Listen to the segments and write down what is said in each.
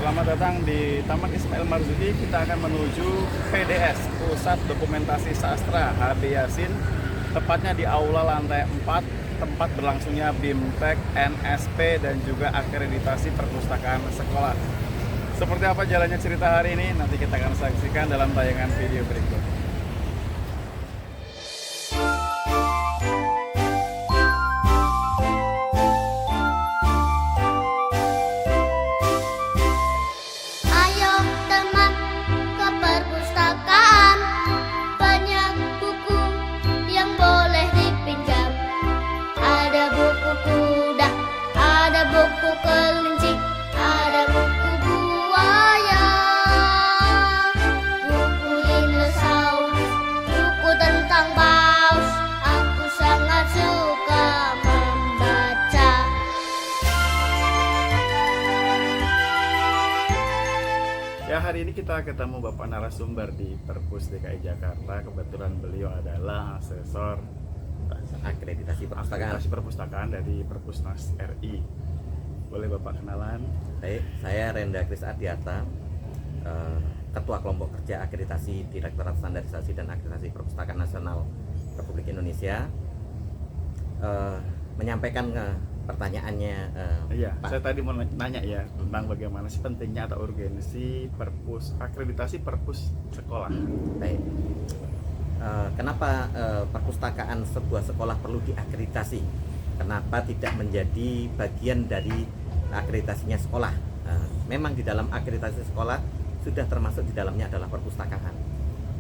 Selamat datang di Taman Ismail Marzuki. Kita akan menuju PDS, Pusat Dokumentasi Sastra HB Yasin, tepatnya di Aula lantai 4, tempat berlangsungnya BIMTEK, NSP, dan juga akreditasi perpustakaan sekolah. Seperti apa jalannya cerita hari ini? Nanti kita akan saksikan dalam tayangan video berikut. Ayo teman ke perpustakaan, banyak buku yang boleh dipinjam. Ada buku kuda, ada buku kelinci, ada buku buaya, buku dinosaurus, buku tentang paus. Aku sangat suka membaca. Ya, hari ini kita ketemu Bapak narasumber di Perpus DKI Jakarta. Kebetulan beliau adalah asesor akreditasi perpustakaan dari Perpusnas RI. Boleh Bapak kenalan? Baik, saya Renda Kris Adiata, Ketua Kelompok Kerja Akreditasi Direktorat Standarisasi dan Akreditasi Perpustakaan Nasional Republik Indonesia. Menyampaikan pertanyaannya, Iya, Pak. saya tadi mau nanya ya tentang bagaimana sih pentingnya atau urgensi akreditasi perpus sekolah. Baik. Kenapa perpustakaan sebuah sekolah perlu diakreditasi? Kenapa tidak menjadi bagian dari akreditasinya sekolah? Memang di dalam akreditasi sekolah sudah termasuk di dalamnya adalah perpustakaan.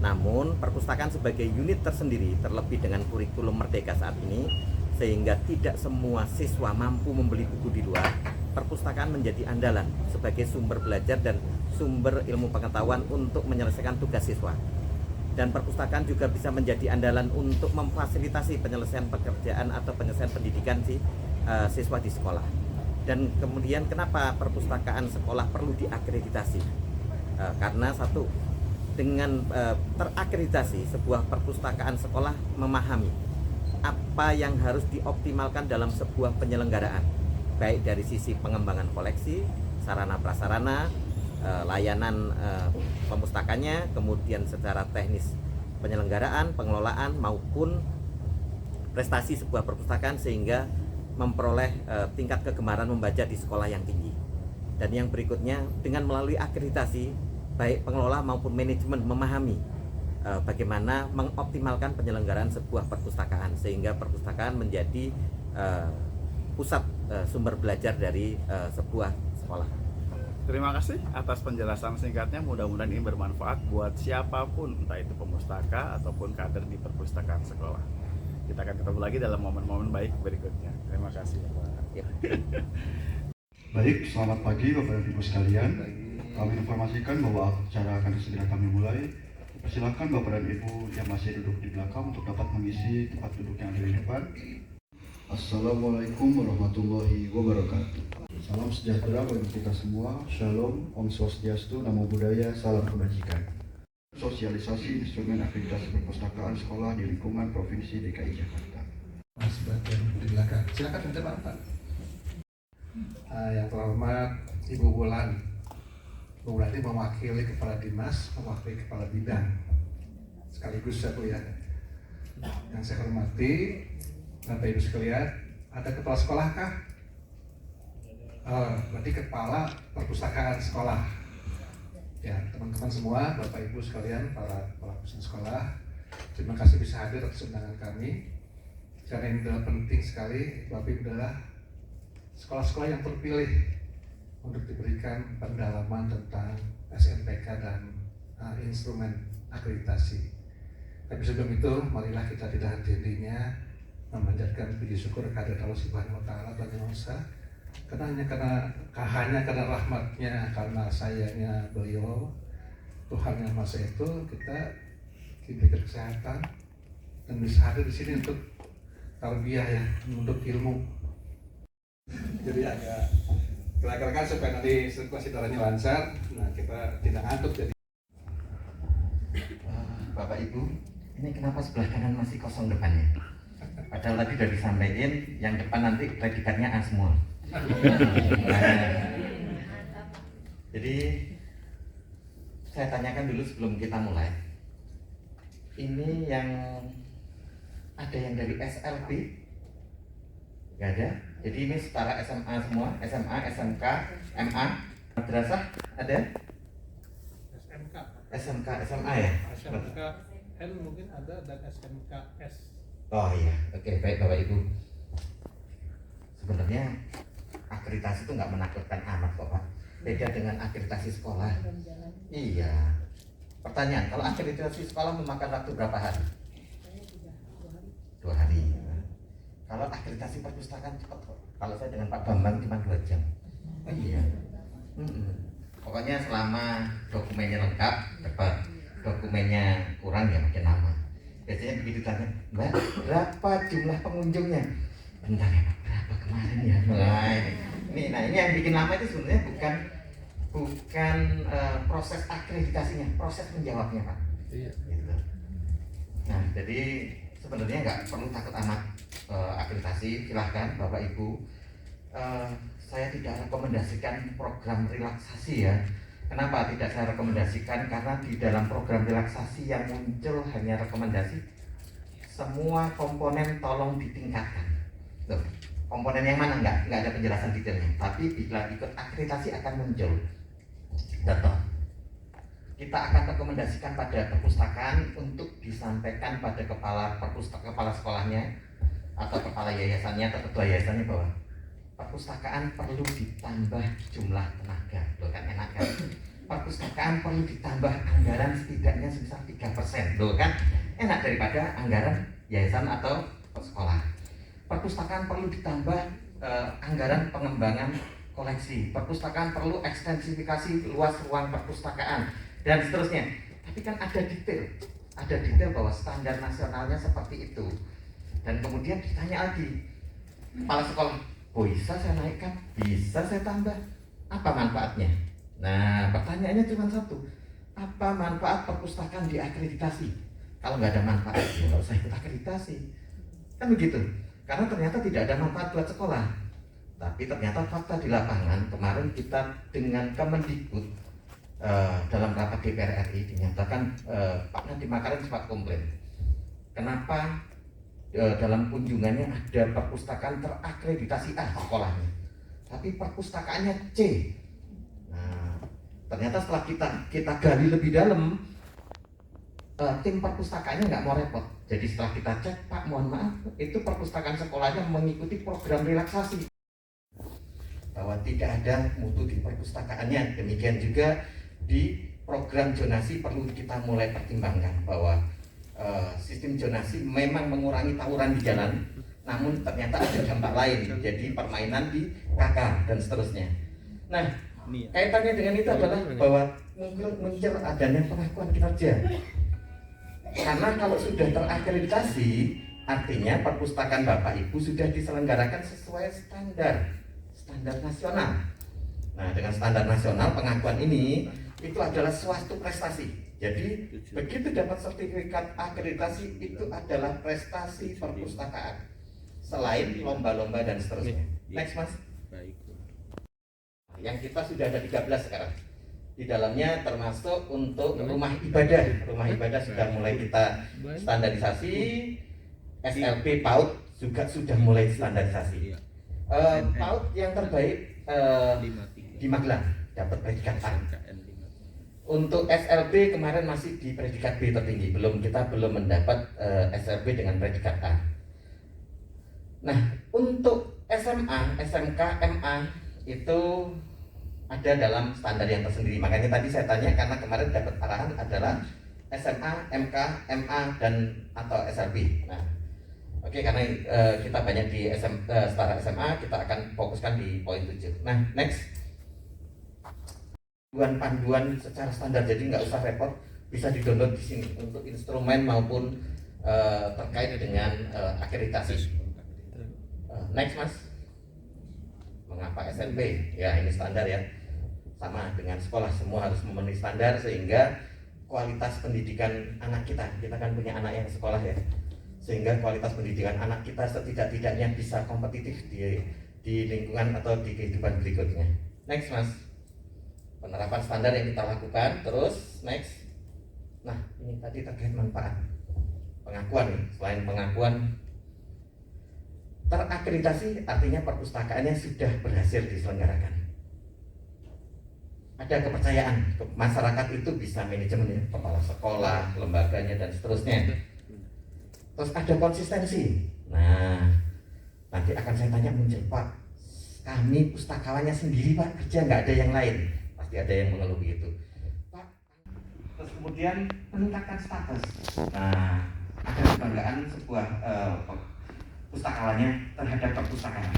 Namun perpustakaan sebagai unit tersendiri, terlebih dengan kurikulum Merdeka saat ini, sehingga tidak semua siswa mampu membeli buku di luar, perpustakaan menjadi andalan sebagai sumber belajar dan sumber ilmu pengetahuan untuk menyelesaikan tugas siswa. Dan perpustakaan juga bisa menjadi andalan untuk memfasilitasi penyelesaian pekerjaan atau penyelesaian pendidikan siswa di sekolah. Dan kemudian kenapa perpustakaan sekolah perlu diakreditasi? Karena satu, dengan terakreditasi sebuah perpustakaan sekolah memahami apa yang harus dioptimalkan dalam sebuah penyelenggaraan, baik dari sisi pengembangan koleksi, sarana prasarana, layanan pemustakanya, kemudian secara teknis penyelenggaraan, pengelolaan maupun prestasi sebuah perpustakaan, sehingga memperoleh tingkat kegemaran membaca di sekolah yang tinggi. Dan yang berikutnya, dengan melalui akreditasi, baik pengelola maupun manajemen memahami bagaimana mengoptimalkan penyelenggaraan sebuah perpustakaan, sehingga perpustakaan menjadi pusat sumber belajar dari sebuah sekolah. Terima kasih atas penjelasan singkatnya. Mudah-mudahan ini bermanfaat buat siapapun, entah itu pemustaka ataupun kader di perpustakaan sekolah. Kita akan ketemu lagi dalam momen-momen baik berikutnya. Terima kasih Bapak. Ya. Baik, selamat pagi Bapak dan Ibu sekalian. Kami informasikan bahwa acara akan segera kami mulai. Persilakan Bapak dan Ibu yang masih duduk di belakang untuk dapat mengisi tempat duduk yang ada di depan. Assalamualaikum warahmatullahi wabarakatuh. Salam sejahtera bagi kita semua. Shalom, Om Swastiastu, Namo Buddhaya, Salam Kebajikan. Sosialisasi instrumen akreditasi perpustakaan sekolah di lingkungan Provinsi DKI Jakarta. Mas bagian di belakang, silakan minta Pak. Yang terhormat Ibu Wulan. Ibu Wulan ini mewakili Kepala Dinas, mewakili Kepala Bidang, sekaligus ya Bu ya. Yang saya hormati Bapak Ibu sekalian, ada kepala sekolah kah? Berarti kepala perpustakaan sekolah. Ya, teman-teman semua, Bapak Ibu sekalian, para perpustakaan sekolah, terima kasih bisa hadir atas undangan kami. Karena ini adalah penting sekali, Bapak Ibu adalah sekolah-sekolah yang terpilih untuk diberikan pendalaman tentang SNPK dan instrumen akreditasi. Tapi sebelum itu, marilah kita tidak henti-hentinya memanjatkan puji syukur kehadirat Allah Subhanahu wa Ta'ala Tuhan Yang Esa. Hanya karena rahmatnya, karena sayangnya beliau, Tuhan Yang Maha itu, kita diberikan kesehatan dan bisa hadir di sini untuk tarbiyah ya, untuk ilmu. Jadi agak kira-kira supaya nanti sirkulasi darahnya lancar. Nah, kita tidak ngantuk jadi. Bapak Ibu, ini kenapa sebelah kanan masih kosong depannya? Padahal tadi udah disampaikan, yang depan nanti predikatnya A semua. Jadi saya tanyakan dulu sebelum kita mulai. Ini yang ada yang dari SLB? Gak ada. Jadi ini setara SMA semua, SMA, SMK, MA, madrasah ada? SMK, SMK, SMA ya? SMK N mungkin ada, dan SMK S. Oh iya, oke, baik Bapak Ibu. Sebenarnya akreditasi itu nggak menakutkan amat kok Pak. Beda dengan akreditasi sekolah. Iya. Pertanyaan, kalau akreditasi sekolah memakan waktu berapa hari? 2 hari. Kalau akreditasi perpustakaan cepat kok. Kalau saya dengan Pak Bambang cuma 2 jam. Oh, iya. Pokoknya selama dokumennya lengkap, cepat. Dokumennya kurang ya makin lama. Biasanya begitu tanya, Mbak, berapa jumlah pengunjungnya? Bentar ya Pak, berapa kemarin ya? Ini yang bikin lama itu sebenarnya bukan proses akreditasinya, proses menjawabnya Pak. Iya. Gitu. Nah, jadi sebenarnya nggak perlu takut amat akreditasi, silahkan Bapak Ibu. Saya tidak rekomendasikan program relaksasi ya. Kenapa tidak saya rekomendasikan? Karena di dalam program relaksasi yang muncul hanya rekomendasi, semua komponen tolong ditingkatkan. Loh, komponen yang mana nggak ada penjelasan detailnya. Tapi bila ikut akreditasi akan muncul. Contoh, kita akan rekomendasikan pada perpustakaan untuk disampaikan pada kepala sekolahnya atau kepala yayasannya atau ketua yayasannya bahwa perpustakaan perlu ditambah jumlah tenaga. Loh kan enak kan? Perpustakaan perlu ditambah anggaran setidaknya sebesar 3%. Loh kan enak daripada anggaran yayasan atau sekolah. Perpustakaan perlu ditambah anggaran pengembangan koleksi. Perpustakaan perlu ekstensifikasi luas ruang perpustakaan dan seterusnya. Tapi kan ada detail bahwa standar nasionalnya seperti itu. Dan kemudian ditanya lagi, kepala sekolah, bisa saya naikkan, bisa saya tambah, apa manfaatnya? Nah, pertanyaannya cuma satu, apa manfaat perpustakaan diakreditasi? Kalau nggak ada manfaat, ya nggak usah ikut akreditasi. Kan begitu, karena ternyata tidak ada manfaat buat sekolah. Tapi ternyata fakta di lapangan, kemarin kita dengan Kemendikbud dalam rapat DPR RI dinyatakan Pak Nadiem Makarim sempat komplain. Kenapa dalam kunjungannya ada perpustakaan terakreditasi A sekolahnya, tapi perpustakaannya C. Nah, ternyata setelah kita gali lebih dalam, tim perpustakaannya nggak mau repot. Jadi setelah kita cek, Pak mohon maaf, itu perpustakaan sekolahnya mengikuti program relaksasi, bahwa tidak ada mutu di perpustakaannya. Demikian juga di program zonasi perlu kita mulai pertimbangkan bahwa sistem zonasi memang mengurangi tawuran di jalan, namun ternyata ada dampak lain, jadi permainan di KK dan seterusnya. Nah, kaitannya dengan itu adalah bahwa muncul adanya pengakuan kinerja. Karena kalau sudah terakreditasi, artinya perpustakaan Bapak Ibu sudah diselenggarakan sesuai standar nasional. Nah, dengan standar nasional pengakuan ini itu adalah suatu prestasi. Jadi begitu dapat sertifikat akreditasi itu adalah prestasi perpustakaan selain lomba-lomba dan seterusnya. Next Mas. Yang kita sudah ada 13 sekarang. Di dalamnya termasuk untuk rumah ibadah. Rumah ibadah sudah mulai kita standarisasi. SLP PAUD juga sudah mulai standarisasi. PAUD yang terbaik di Magelang dapat predikat A. Untuk SLB kemarin masih di predikat B tertinggi, kita belum mendapat SLB dengan predikat A. Nah, untuk SMA, SMK, MA itu ada dalam standar yang tersendiri. Makanya tadi saya tanya karena kemarin dapat arahan adalah SMA, MK, MA dan atau SLB. Nah, oke, karena kita banyak di setara SMA, kita akan fokuskan di poin 7. Nah, next. Panduan secara standar, jadi nggak usah repot, bisa di-download di sini untuk instrumen maupun terkait dengan akreditasi. Next Mas, mengapa SNP? Ya ini standar ya, sama dengan sekolah, semua harus memenuhi standar sehingga kualitas pendidikan anak kita kan punya anak yang sekolah ya, sehingga kualitas pendidikan anak kita setidak-tidaknya bisa kompetitif di lingkungan atau di kehidupan berikutnya. Next Mas. penerapan standar yang kita lakukan. Terus next, nah ini tadi terkait manfaat pengakuan. Selain pengakuan, terakreditasi artinya perpustakaannya sudah berhasil diselenggarakan. Ada kepercayaan masyarakat itu bisa manajemen, kepala sekolah, lembaganya dan seterusnya. Terus ada konsistensi. Nah, nanti akan saya tanya muncul, Pak, kami pustakawannya sendiri Pak, kerja nggak ada yang lain. Pasti ada yang mengeluh begitu, Pak. Terus kemudian meningkatkan status. Nah, ada kebanggaan sebuah pustakawannya terhadap perpustakaan.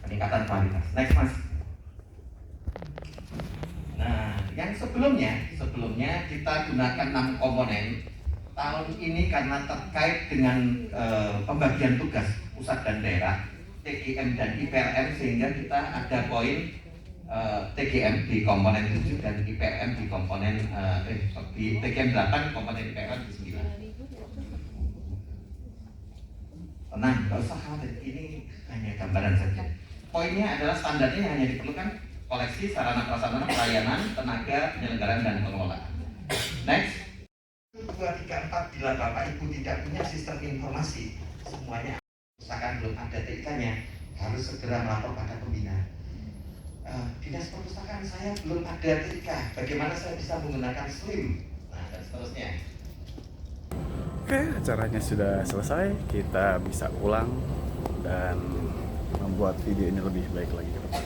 Peningkatan kualitas. Next Mas. Nah, yang sebelumnya kita gunakan 6 komponen. Tahun ini karena terkait dengan pembagian tugas pusat dan daerah, TGM dan IPRM, sehingga kita ada poin TGM di komponen 7 dan IPRM di komponen di TGM 8, komponen IPRM di 9. Tenang, nggak usah khawatir, ini hanya gambaran saja. Poinnya adalah standarnya hanya diperlukan koleksi, sarana prasarana, pelayanan, tenaga, penyelenggaraan, dan pengelolaan. Next. 2, 3, 4, bila Bapak Ibu tidak punya sistem informasi, semuanya perpustakaan belum ada TIK-nya, harus segera melapor pada pembina. Dinas perpustakaan saya belum ada TIK, bagaimana saya bisa menggunakan SLIM? Nah, dan seterusnya. Oke, acaranya sudah selesai. Kita bisa ulang dan membuat video ini lebih baik lagi ke depan.